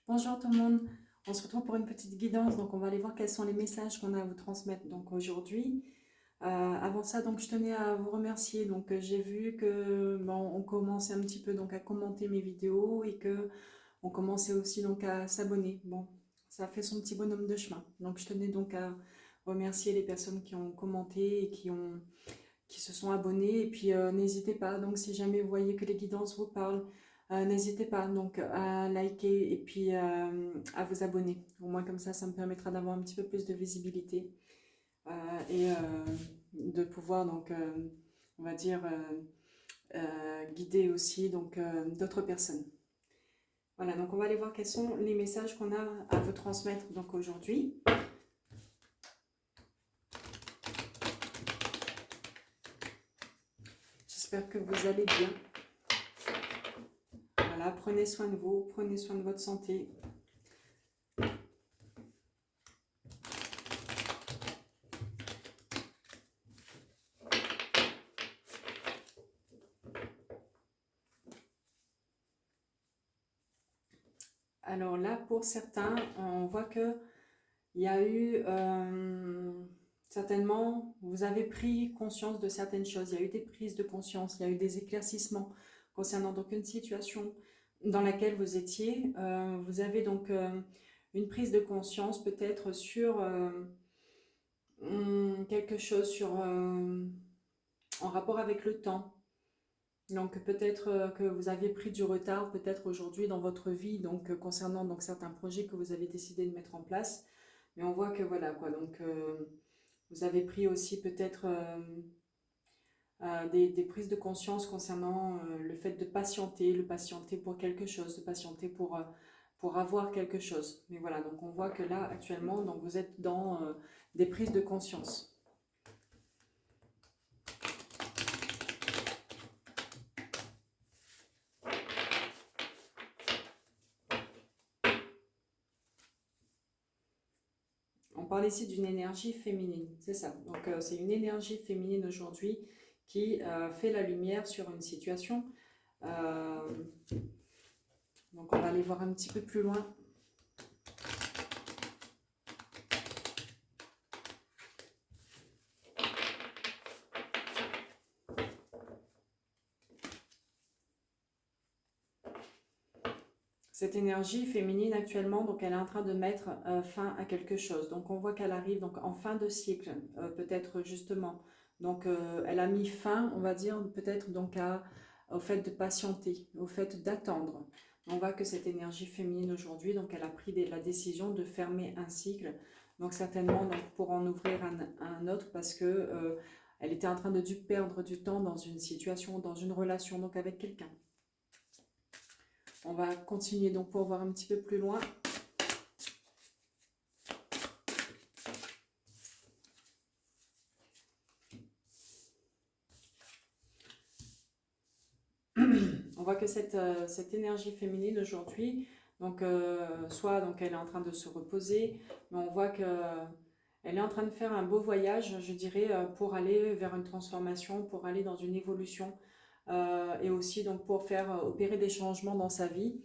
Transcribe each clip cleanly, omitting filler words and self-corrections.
Bonjour tout le monde, on se retrouve pour une petite guidance, donc on va aller voir quels sont les messages qu'on a à vous transmettre donc aujourd'hui. Avant ça, donc je tenais à vous remercier, donc j'ai vu que bon, on commençait un petit peu donc à commenter mes vidéos et que on commençait aussi donc à s'abonner. Bon, ça fait son petit bonhomme de chemin, donc je tenais donc à remercier les personnes qui ont commenté et qui se sont abonnés. Et puis n'hésitez pas, donc si jamais vous voyez que les guidances vous parlent, n'hésitez pas donc à liker et puis à vous abonner. Au moins comme ça me permettra d'avoir un petit peu plus de visibilité et de pouvoir donc, on va dire, guider aussi donc d'autres personnes. Voilà, donc on va aller voir quels sont les messages qu'on a à vous transmettre donc aujourd'hui. J'espère que vous allez bien. Voilà, prenez soin de vous, prenez soin de votre santé. Alors là, pour certains, on voit que il y a eu certainement, vous avez pris conscience de certaines choses, il y a eu des prises de conscience, il y a eu des éclaircissements concernant donc une situation dans laquelle vous étiez. Vous avez donc une prise de conscience peut-être sur quelque chose en rapport avec le temps. Donc peut-être que vous avez pris du retard, peut-être aujourd'hui dans votre vie, donc concernant donc certains projets que vous avez décidé de mettre en place. Mais on voit que voilà quoi, donc vous avez pris aussi peut-être des prises de conscience concernant le fait de patienter, le patienter pour quelque chose, de patienter pour avoir quelque chose. Mais voilà, donc on voit que là actuellement, donc vous êtes dans des prises de conscience. On parle ici d'une énergie féminine, c'est ça. Donc c'est une énergie féminine aujourd'hui qui fait la lumière sur une situation. Donc on va aller voir un petit peu plus loin. Cette énergie féminine actuellement, donc elle est en train de mettre fin à quelque chose. Donc on voit qu'elle arrive donc en fin de cycle, peut-être justement. Donc elle a mis fin, on va dire, peut-être donc au fait de patienter, au fait d'attendre. On voit que cette énergie féminine aujourd'hui, donc elle a pris la décision de fermer un cycle. Donc certainement donc, pour en ouvrir un autre parce que elle était en train de perdre du temps dans une situation, dans une relation donc avec quelqu'un. On va continuer donc pour voir un petit peu plus loin. On voit que cette énergie féminine aujourd'hui, donc soit donc elle est en train de se reposer, mais on voit que elle est en train de faire un beau voyage, je dirais, pour aller vers une transformation, pour aller dans une évolution, et aussi donc pour faire opérer des changements dans sa vie.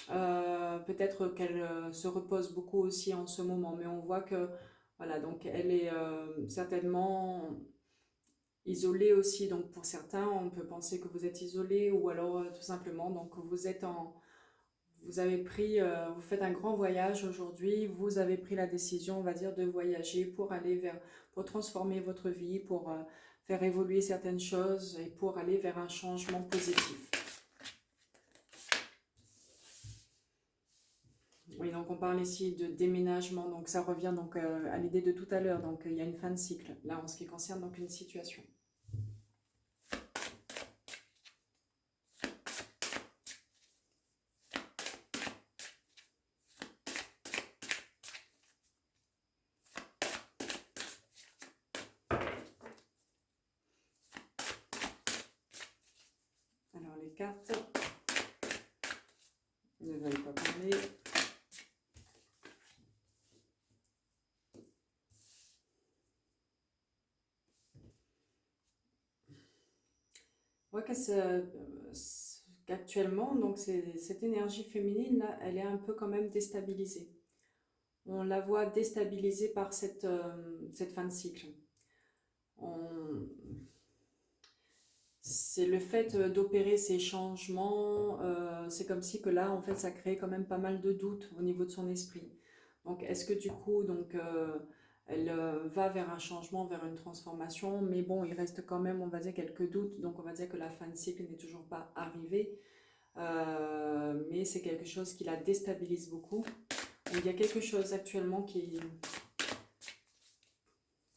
Peut-être qu'elle se repose beaucoup aussi en ce moment, mais on voit que voilà, donc elle est certainement isolée aussi. Donc pour certains, on peut penser que vous êtes isolé ou alors tout simplement donc vous avez pris, vous faites un grand voyage aujourd'hui, vous avez pris la décision, on va dire, de voyager pour aller pour transformer votre vie, pour faire évoluer certaines choses et pour aller vers un changement positif. Oui, donc on parle ici de déménagement, donc ça revient donc à l'idée de tout à l'heure, donc il y a une fin de cycle, là en ce qui concerne donc une situation. Alors les cartes ne veulent pas parler. On voit que qu'actuellement, donc cette énergie féminine là, elle est un peu quand même déstabilisée. On la voit déstabilisée par cette fin de cycle. C'est le fait d'opérer ces changements, c'est comme si que là, en fait, ça crée quand même pas mal de doutes au niveau de son esprit. Donc, est-ce que du coup, donc, elle va vers un changement, vers une transformation, mais bon, il reste quand même, on va dire, quelques doutes, donc on va dire que la fin de cycle n'est toujours pas arrivée, mais c'est quelque chose qui la déstabilise beaucoup. Donc, il y a quelque chose actuellement qui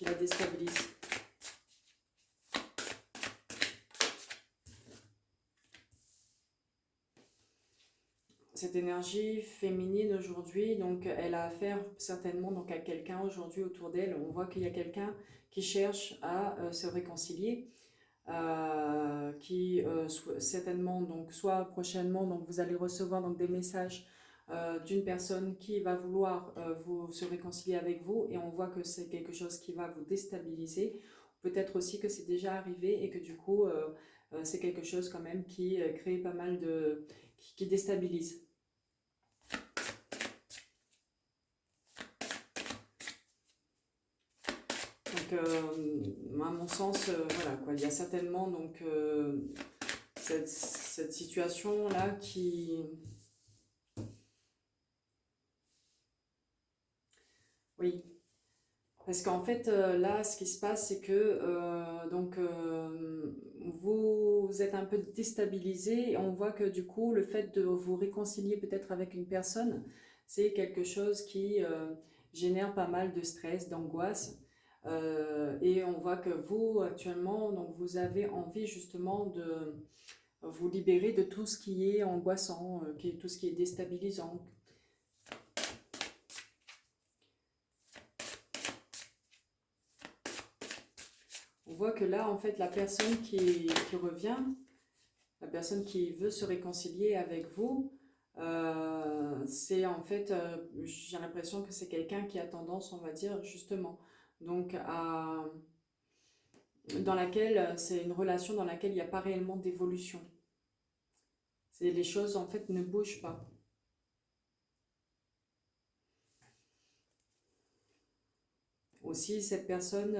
la déstabilise. Cette énergie féminine aujourd'hui, donc elle a affaire certainement donc à quelqu'un aujourd'hui autour d'elle. On voit qu'il y a quelqu'un qui cherche à se réconcilier, qui certainement donc soit prochainement donc vous allez recevoir donc des messages d'une personne qui va vouloir vous se réconcilier avec vous, et on voit que c'est quelque chose qui va vous déstabiliser. Peut-être aussi que c'est déjà arrivé et que du coup c'est quelque chose quand même qui crée pas mal de qui déstabilise. Donc, à mon sens, voilà quoi, il y a certainement donc cette situation-là qui... Oui, parce qu'en fait, là, ce qui se passe, c'est que vous êtes un peu déstabilisé, et on voit que du coup, le fait de vous réconcilier peut-être avec une personne, c'est quelque chose qui génère pas mal de stress, d'angoisse. Et on voit que vous, actuellement, donc vous avez envie justement de vous libérer de tout ce qui est angoissant, tout ce qui est déstabilisant. On voit que là, en fait, la personne qui revient, la personne qui veut se réconcilier avec vous, c'est en fait, j'ai l'impression que c'est quelqu'un qui a tendance, on va dire, justement, donc dans laquelle, c'est une relation dans laquelle il n'y a pas réellement d'évolution. Les choses, en fait, ne bougent pas. Aussi, cette personne,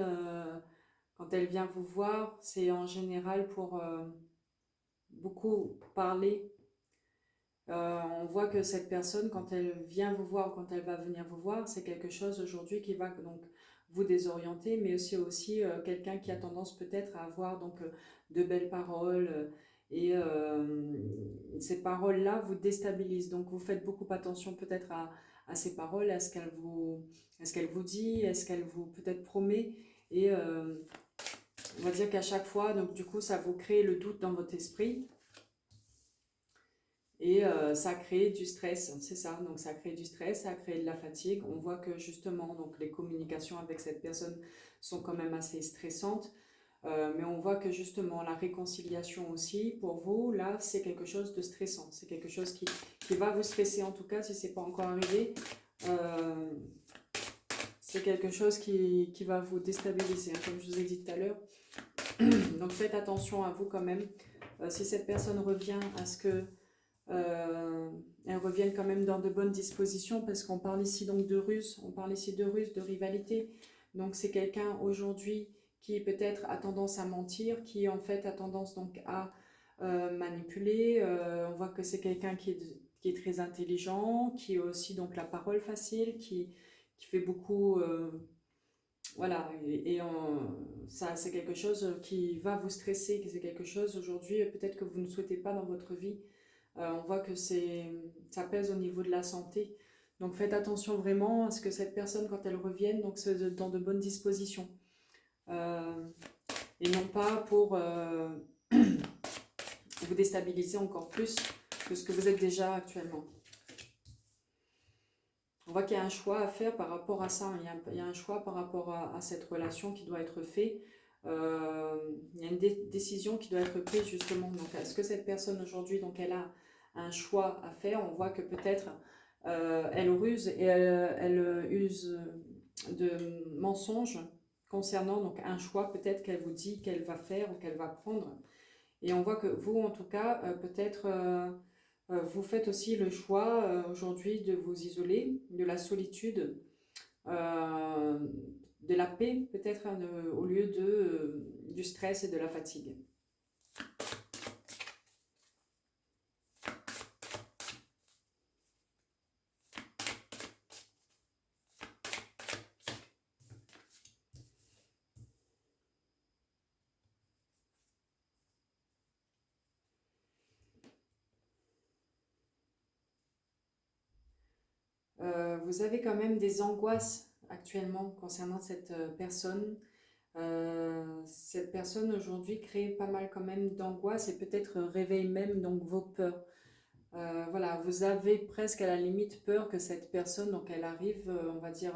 quand elle vient vous voir, c'est en général pour beaucoup parler. On voit que cette personne, quand elle vient vous voir, quand elle va venir vous voir, c'est quelque chose aujourd'hui qui va donc vous désorienter, mais aussi quelqu'un qui a tendance peut-être à avoir donc de belles paroles, et ces paroles-là vous déstabilisent. Donc vous faites beaucoup attention peut-être à ces paroles, à ce qu'elle vous dit, à ce qu'elle vous peut-être promet, et on va dire qu'à chaque fois, donc du coup, ça vous crée le doute dans votre esprit. Et ça crée du stress, c'est ça. Donc ça crée du stress, ça crée de la fatigue. On voit que justement, donc les communications avec cette personne sont quand même assez stressantes. Mais on voit que justement la réconciliation aussi, pour vous, là, c'est quelque chose de stressant. C'est quelque chose qui va vous stresser, en tout cas, si ce n'est pas encore arrivé. C'est quelque chose qui va vous déstabiliser, hein, comme je vous ai dit tout à l'heure. Donc faites attention à vous quand même. Si cette personne revient, à ce que elles reviennent quand même dans de bonnes dispositions, parce qu'on parle ici donc de ruse, on parle ici de ruse, de rivalité. Donc c'est quelqu'un aujourd'hui qui peut-être a tendance à mentir, qui en fait a tendance donc à manipuler. On voit que c'est quelqu'un qui est très intelligent, qui a aussi donc la parole facile, qui fait beaucoup... voilà, ça c'est quelque chose qui va vous stresser, que c'est quelque chose aujourd'hui peut-être que vous ne souhaitez pas dans votre vie. On voit que ça pèse au niveau de la santé. Donc faites attention vraiment à ce que cette personne, quand elle revienne, donc c'est dans de bonnes dispositions. Et non pas pour vous déstabiliser encore plus que ce que vous êtes déjà actuellement. On voit qu'il y a un choix à faire par rapport à ça. Il y a un choix par rapport à cette relation qui doit être fait. Il y a une décision qui doit être prise justement. Donc, est-ce que cette personne aujourd'hui, donc elle a un choix à faire? On voit que peut-être elle ruse et elle use de mensonges concernant donc un choix peut-être qu'elle vous dit qu'elle va faire ou qu'elle va prendre. Et on voit que vous, en tout cas, peut-être, vous faites aussi le choix aujourd'hui de vous isoler, de la solitude, euh, de la paix, peut-être, hein, au lieu du stress et de la fatigue. Vous avez quand même des angoisses actuellement concernant cette personne. Cette personne aujourd'hui crée pas mal quand même d'angoisse et peut-être réveille même donc vos peurs. Voilà, vous avez presque à la limite peur que cette personne, donc elle arrive, on va dire,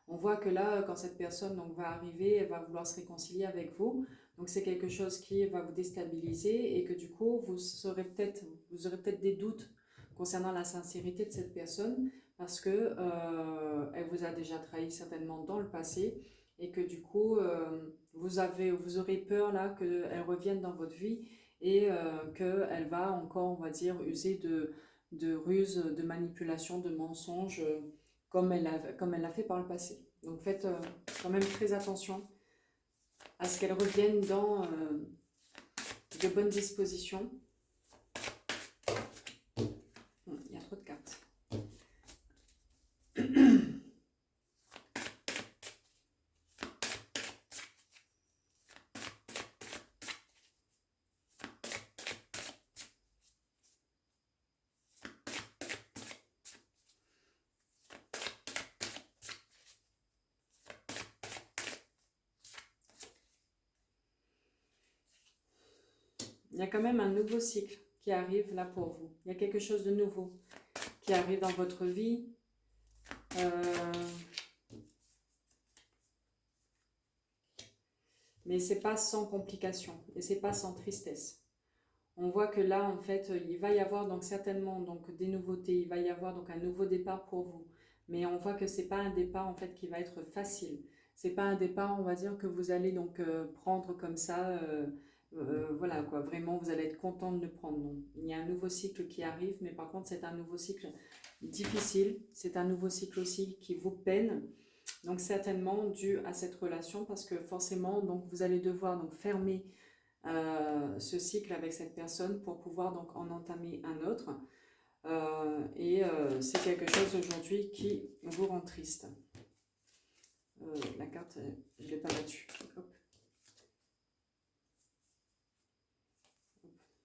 on voit que là, quand cette personne donc va arriver, elle va vouloir se réconcilier avec vous. Donc c'est quelque chose qui va vous déstabiliser et que du coup, vous aurez peut-être des doutes concernant la sincérité de cette personne parce que elle vous a déjà trahi certainement dans le passé et que du coup, vous aurez peur là qu'elle revienne dans votre vie et qu'elle va encore, on va dire, user de ruses, de manipulation, de mensonges, comme elle l'a fait par le passé. Donc faites quand même très attention à ce qu'elle revienne dans de bonnes dispositions. Il y a trop de cartes. Il y a quand même un nouveau cycle qui arrive là pour vous. Il y a quelque chose de nouveau qui arrive dans votre vie. Mais c'est pas sans complications et c'est pas sans tristesse. On voit que là, en fait, il va y avoir donc certainement donc des nouveautés, il va y avoir donc un nouveau départ pour vous. Mais on voit que c'est pas un départ en fait qui va être facile. C'est pas un départ, on va dire, que vous allez donc prendre comme ça. Voilà quoi, vraiment, vous allez être content de le prendre. Donc, il y a un nouveau cycle qui arrive, mais par contre, c'est un nouveau cycle difficile. C'est un nouveau cycle aussi qui vous peine. Donc certainement dû à cette relation parce que forcément, donc vous allez devoir donc fermer ce cycle avec cette personne pour pouvoir donc en entamer un autre. C'est quelque chose aujourd'hui qui vous rend triste. La carte, je ne l'ai pas battue. Hop.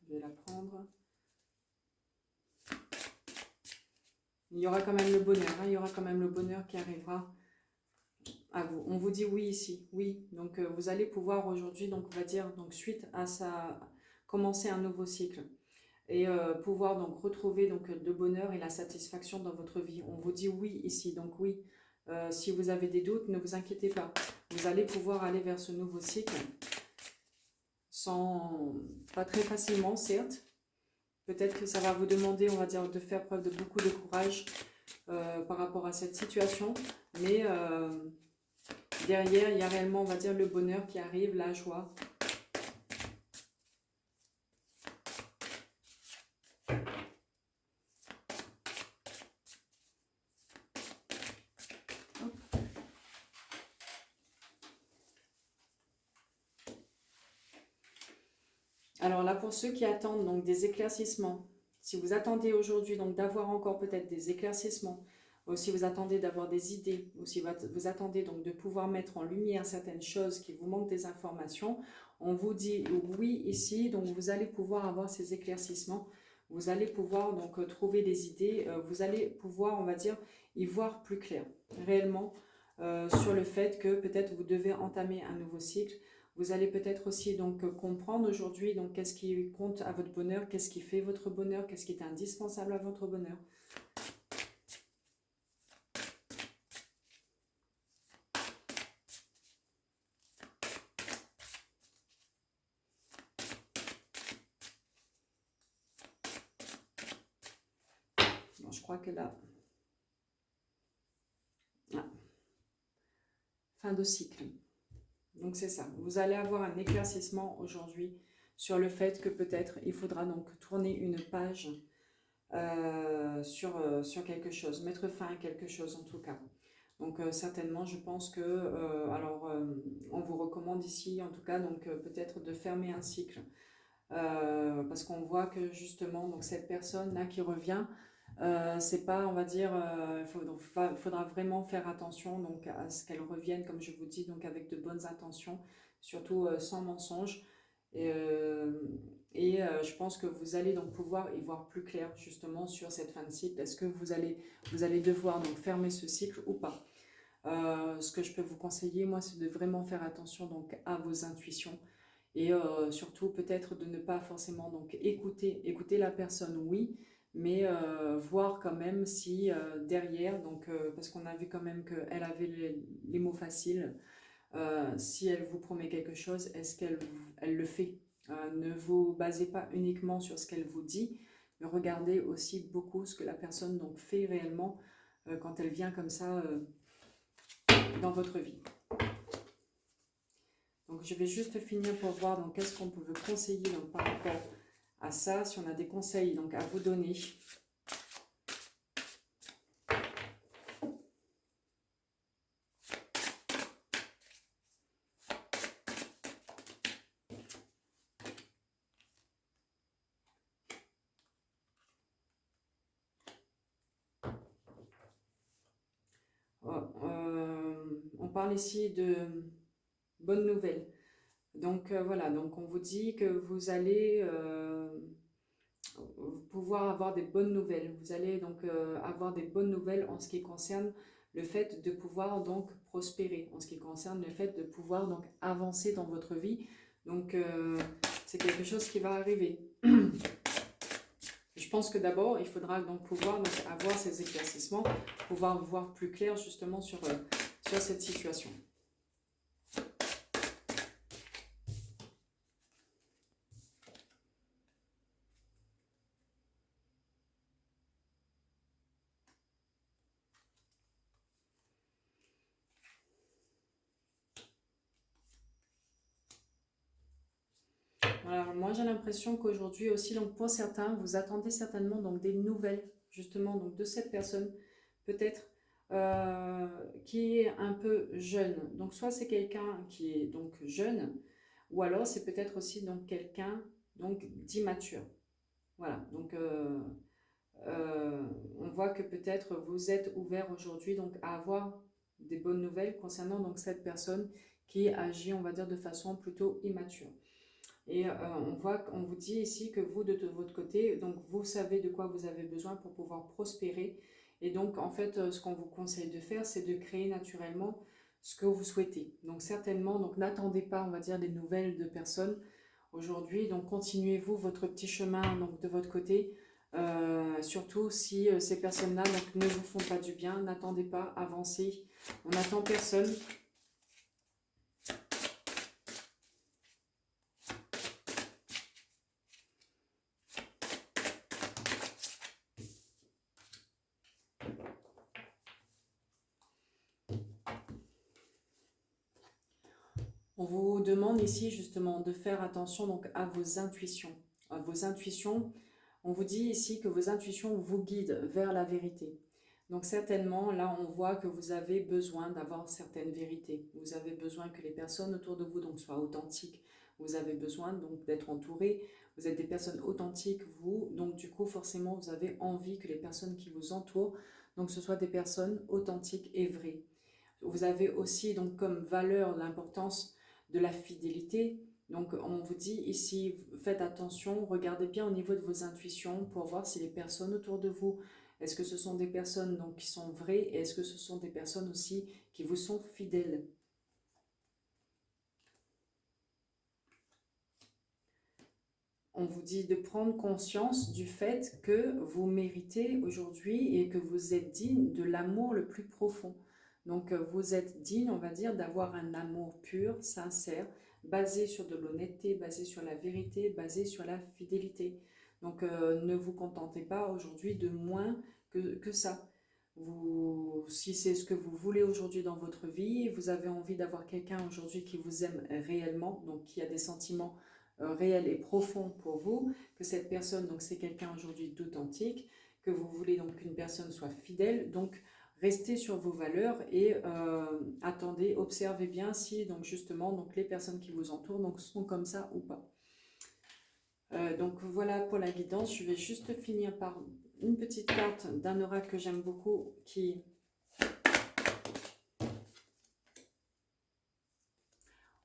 Je vais la prendre. Il y aura quand même le bonheur, hein, il y aura quand même le bonheur qui arrivera à vous. On vous dit oui ici, oui. Donc vous allez pouvoir aujourd'hui, donc on va dire, donc suite à ça, commencer un nouveau cycle et pouvoir donc retrouver donc le bonheur et la satisfaction dans votre vie. On vous dit oui ici, donc oui. Si vous avez des doutes, ne vous inquiétez pas. Vous allez pouvoir aller vers ce nouveau cycle pas très facilement, certes. Peut-être que ça va vous demander, on va dire, de faire preuve de beaucoup de courage par rapport à cette situation. Mais derrière, il y a réellement, on va dire, le bonheur qui arrive, la joie. Alors là, pour ceux qui attendent donc des éclaircissements, si vous attendez aujourd'hui donc d'avoir encore peut-être des éclaircissements, ou si vous attendez d'avoir des idées, ou si vous attendez donc de pouvoir mettre en lumière certaines choses qui vous manquent des informations, on vous dit oui ici, donc vous allez pouvoir avoir ces éclaircissements, vous allez pouvoir donc trouver des idées, vous allez pouvoir, on va dire, y voir plus clair, réellement, sur le fait que peut-être vous devez entamer un nouveau cycle. Vous allez peut-être aussi donc comprendre aujourd'hui donc qu'est-ce qui compte à votre bonheur, qu'est-ce qui fait votre bonheur, qu'est-ce qui est indispensable à votre bonheur. Bon, je crois que là, ah, fin de cycle. Donc c'est ça, vous allez avoir un éclaircissement aujourd'hui sur le fait que peut-être il faudra donc tourner une page sur quelque chose, mettre fin à quelque chose en tout cas. Donc certainement, je pense que, on vous recommande ici, en tout cas, donc peut-être de fermer un cycle. Parce qu'on voit que justement, donc cette personne-là qui revient, c'est pas, on va dire, faudra vraiment faire attention donc à ce qu'elle revienne, comme je vous dis, donc avec de bonnes intentions, surtout sans mensonge. Et, euh, je pense que vous allez donc pouvoir y voir plus clair justement sur cette fin de cycle. Est-ce que vous allez devoir donc fermer ce cycle ou pas? Ce que je peux vous conseiller, moi, c'est de vraiment faire attention donc à vos intuitions et surtout peut-être de ne pas forcément donc écouter la personne, oui, mais voir quand même si derrière, donc parce qu'on a vu quand même qu'elle avait les mots faciles, si elle vous promet quelque chose, est-ce qu'elle le fait? Ne vous basez pas uniquement sur ce qu'elle vous dit, mais regardez aussi beaucoup ce que la personne donc fait réellement quand elle vient comme ça dans votre vie. Donc je vais juste finir pour voir donc qu'est-ce qu'on peut vous conseiller donc, par rapport à ça, si on a des conseils donc à vous donner. On parle ici de bonnes nouvelles. Donc voilà, donc on vous dit que vous allez pouvoir avoir des bonnes nouvelles. Vous allez donc avoir des bonnes nouvelles en ce qui concerne le fait de pouvoir donc prospérer, en ce qui concerne le fait de pouvoir donc avancer dans votre vie. Donc c'est quelque chose qui va arriver. Je pense que d'abord, il faudra donc pouvoir donc, avoir ces éclaircissements, pouvoir voir plus clair justement sur cette situation. Alors moi j'ai l'impression qu'aujourd'hui aussi, donc pour certains, vous attendez certainement donc des nouvelles justement donc de cette personne, peut-être qui est un peu jeune. Donc soit c'est quelqu'un qui est donc jeune, ou alors c'est peut-être aussi donc quelqu'un donc d'immature. Voilà, donc on voit que peut-être vous êtes ouvert aujourd'hui donc à avoir des bonnes nouvelles concernant donc cette personne qui agit, on va dire, de façon plutôt immature. Et on vous dit ici que vous, de votre côté, donc vous savez de quoi vous avez besoin pour pouvoir prospérer. Et donc, en fait, ce qu'on vous conseille de faire, c'est de créer naturellement ce que vous souhaitez. Donc, certainement, donc n'attendez pas, on va dire, des nouvelles de personnes aujourd'hui. Donc, continuez-vous votre petit chemin donc, de votre côté. Surtout si ces personnes-là ne vous font pas du bien, n'attendez pas, avancez. On n'attend personne. On vous demande ici justement de faire attention donc à vos intuitions. À vos intuitions, on vous dit ici que vos intuitions vous guident vers la vérité. Donc certainement, là, on voit que vous avez besoin d'avoir certaines vérités. Vous avez besoin que les personnes autour de vous donc, soient authentiques. Vous avez besoin donc d'être entouré. Vous êtes des personnes authentiques, vous. Donc du coup, forcément, vous avez envie que les personnes qui vous entourent, donc ce soient des personnes authentiques et vraies. Vous avez aussi donc comme valeur l'importance de la fidélité. Donc on vous dit ici, faites attention, regardez bien au niveau de vos intuitions pour voir si les personnes autour de vous, est-ce que ce sont des personnes donc, qui sont vraies et est-ce que ce sont des personnes aussi qui vous sont fidèles. On vous dit de prendre conscience du fait que vous méritez aujourd'hui et que vous êtes digne de l'amour le plus profond. Donc vous êtes digne, on va dire, d'avoir un amour pur, sincère, basé sur de l'honnêteté, basé sur la vérité, basé sur la fidélité. Donc ne vous contentez pas aujourd'hui de moins que ça. Si c'est ce que vous voulez aujourd'hui dans votre vie, vous avez envie d'avoir quelqu'un aujourd'hui qui vous aime réellement, donc qui a des sentiments réel et profond pour vous, que cette personne, donc c'est quelqu'un aujourd'hui d'authentique, que vous voulez donc qu'une personne soit fidèle, donc restez sur vos valeurs et attendez, observez bien si donc justement donc les personnes qui vous entourent donc sont comme ça ou pas. Donc voilà pour la guidance. Je vais juste finir par une petite carte d'un oracle que j'aime beaucoup qui...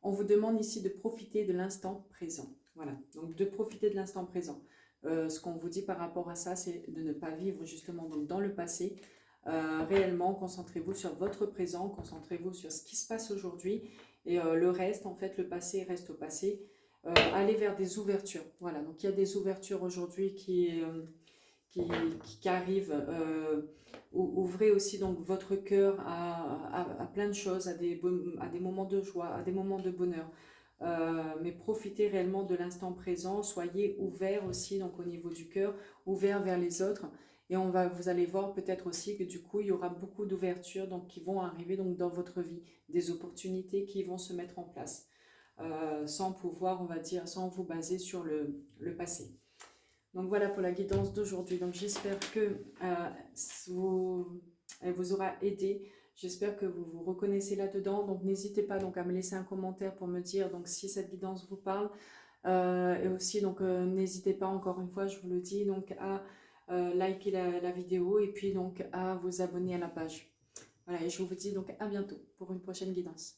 On vous demande ici de profiter de l'instant présent. Voilà, donc de profiter de l'instant présent. Ce qu'on vous dit par rapport à ça, c'est de ne pas vivre justement donc dans le passé. Réellement, concentrez-vous sur votre présent, concentrez-vous sur ce qui se passe aujourd'hui. Et le reste, en fait, le passé reste au passé. Allez vers des ouvertures. Voilà, donc il y a des ouvertures aujourd'hui qui arrivent. Ouvrez aussi donc votre cœur à plein de choses, à des moments de joie, à des moments de bonheur. Mais profitez réellement de l'instant présent, soyez ouverts aussi donc au niveau du cœur, ouverts vers les autres. Et vous allez voir peut-être aussi que du coup, il y aura beaucoup d'ouvertures donc qui vont arriver donc dans votre vie, des opportunités qui vont se mettre en place, sans pouvoir, on va dire, sans vous baser sur le passé. Donc voilà pour la guidance d'aujourd'hui. Donc j'espère que elle vous aura aidé. J'espère que vous vous reconnaissez là-dedans. Donc n'hésitez pas donc à me laisser un commentaire pour me dire donc si cette guidance vous parle. Et aussi donc n'hésitez pas, encore une fois je vous le dis, donc à liker la vidéo et puis donc à vous abonner à la page. Voilà, et je vous dis donc à bientôt pour une prochaine guidance.